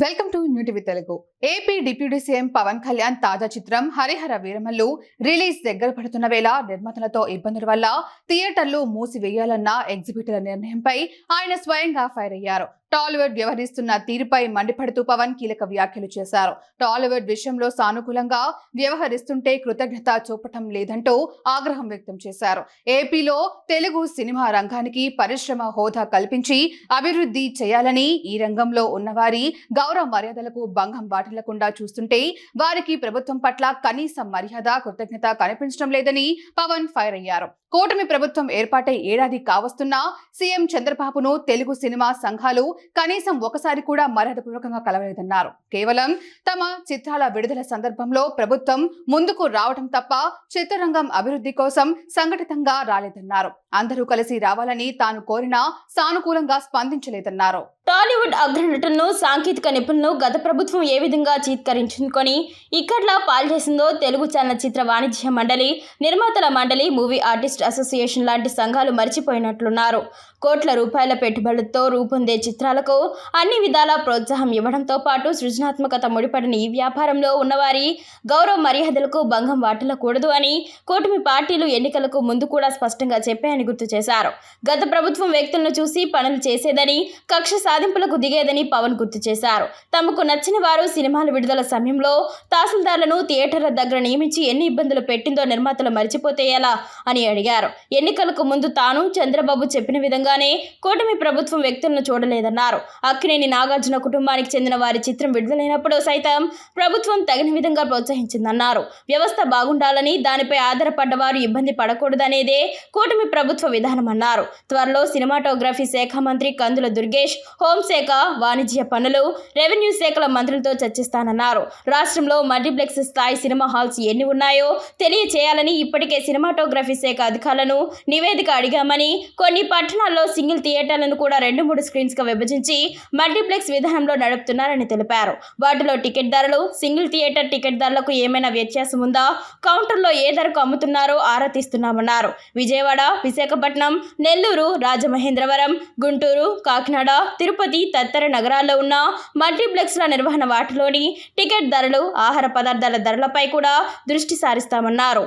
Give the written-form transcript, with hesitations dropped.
Welcome to new TV Telugu. AP deputy CM Pawan Kalyan తాజా చిత్రం Harihara Veeramallu release దగ్గర పడుతున్న వేళ నిర్మాతలతో ఇబ్బందుల వల్ల థియేటర్లు మూసివేయాలన్న ఎగ్జిబిటర్ల నిర్ణయంపై ఆయన స్వయంగా ఫైర్ అయ్యారు. టాలీవుడ్ వ్యవహరిస్తున్న తీరుపై మండిపడుతూ పవన్ కీలక వ్యాఖ్యలు చేశారు. టాలీవుడ్ విషయంలో సానుకూలంగా వ్యవహరిస్తుంటే కృతజ్ఞత చూపటం లేదంటూ ఆగ్రహం వ్యక్తం చేశారు. ఏపీలో తెలుగు సినిమా రంగానికి పరిశ్రమ హోదా కల్పించి అభివృద్ధి చేయాలని, ఈ రంగంలో ఉన్నవారి గౌరవ మర్యాదలకు భంగం వాటిల్లకుండా చూస్తుంటే వారికి ప్రభుత్వం పట్ల కనీస మర్యాద, కృతజ్ఞత కనిపించడం లేదని పవన్ ఫైర్ అయ్యారు. కూటమి ప్రభుత్వం ఏర్పాటై ఏడాది కావస్తున్నా సీఎం చంద్రబాబును తెలుగు సినిమా సంఘాలు కనీసం ఒకసారి కూడా మర్యాదపూర్వకంగా కలవలేదన్నారు. కేవలం తమ చిత్రాల విడుదల సందర్భంలో ప్రభుత్వం ముందుకు రావడం తప్ప చిత్రరంగం అభివృద్ధి కోసం సంఘటితంగా రాలేదన్నారు. అందరూ కలిసి రావాలని తాను కోరినా సానుకూలంగా స్పందించలేదన్నారు. టాలీవుడ్ అగ్రనటులను, సాంకేతిక నిపుణులను గత ప్రభుత్వం ఏ విధంగా చీత్కరించుకొని ఇక్కడ్లా పాల్చేసిందో తెలుగు చలనచిత్ర వాణిజ్య మండలి, నిర్మాతల మండలి, మూవీ ఆర్టిస్ట్ అసోసియేషన్ లాంటి సంఘాలు మర్చిపోయినట్లున్నారు. కోట్ల రూపాయల పెట్టుబడులతో రూపొందే చిత్రాలకు అన్ని విధాలా ప్రోత్సాహం ఇవ్వడంతో పాటు సృజనాత్మకత ముడిపడిన ఈ వ్యాపారంలో ఉన్నవారి గౌరవ మర్యాదలకు భంగం వాటిల్లకూడదు అని కూటమి పార్టీలు ఎన్నికలకు ముందు కూడా స్పష్టంగా చెప్పాయని గుర్తు చేశారు. గత ప్రభుత్వం వ్యక్తులను చూసి పనులు చేసేదని, కక్ష సాధింపులకు దిగేదని పవన్ గుర్తు చేశారు. తమకు నచ్చిన వారు సినిమాల విడుదల సమయంలో తహసీల్దార్లను థియేటర్ల దగ్గర నియమించి ఎన్ని ఇబ్బందులు పెట్టిందో నిర్మాతలు మర్చిపోతే ఎలా అని అడిగారు. ఎన్నికలకు ముందు తాను, చంద్రబాబు చెప్పిన విధంగానే కూటమి ప్రభుత్వం వ్యక్తులను చూడలేదన్నారు. అక్కినేని నాగార్జున కుటుంబానికి చెందిన వారి చిత్రం విడుదలైనప్పుడు సైతం ప్రభుత్వం తగిన విధంగా ప్రోత్సహించిందన్నారు. వ్యవస్థ బాగుండాలని, దానిపై ఆధారపడ్డ వారు ఇబ్బంది పడకూడదనేదే కూటమి ప్రభుత్వ విధానమన్నారు. త్వరలో సినిమాటోగ్రఫీ శాఖ మంత్రి కందుల దుర్గేష్, హోంశాఖ, వాణిజ్య పనులు, రెవెన్యూ శాఖల మంత్రులతో చర్చిస్తానన్నారు. రాష్ట్రంలో మల్టీప్లెక్స్ స్థాయి సినిమా హాల్స్ ఎన్ని ఉన్నాయో తెలియచేయాలని ఇప్పటికే సినిమాటోగ్రఫీ శాఖ అధికారులను నివేదిక అడిగామని, కొన్ని పట్టణాల్లో సింగిల్ థియేటర్లను కూడా 2-3 స్క్రీన్స్గా విభజించి మల్టీప్లెక్స్ విధానంలో నడుపుతున్నారని తెలిపారు. వాటిలో టికెట్ ధరలు, సింగిల్ థియేటర్ టికెట్ ధరలకు ఏమైనా వ్యత్యాసం ఉందా, కౌంటర్లో ఏ ధరకు అమ్ముతున్నారో ఆరా తీస్తున్నామన్నారు. విజయవాడ, విశాఖపట్నం, నెల్లూరు, రాజమహేంద్రవరం, గుంటూరు, కాకినాడ, తిరుపతి తదితర నగరాల్లో ఉన్న మల్టీప్లెక్స్ల నిర్వహణ, వాటిలోని టికెట్ ధరలు, ఆహార పదార్థాల ధరలపై కూడా దృష్టి సారిస్తామన్నారు.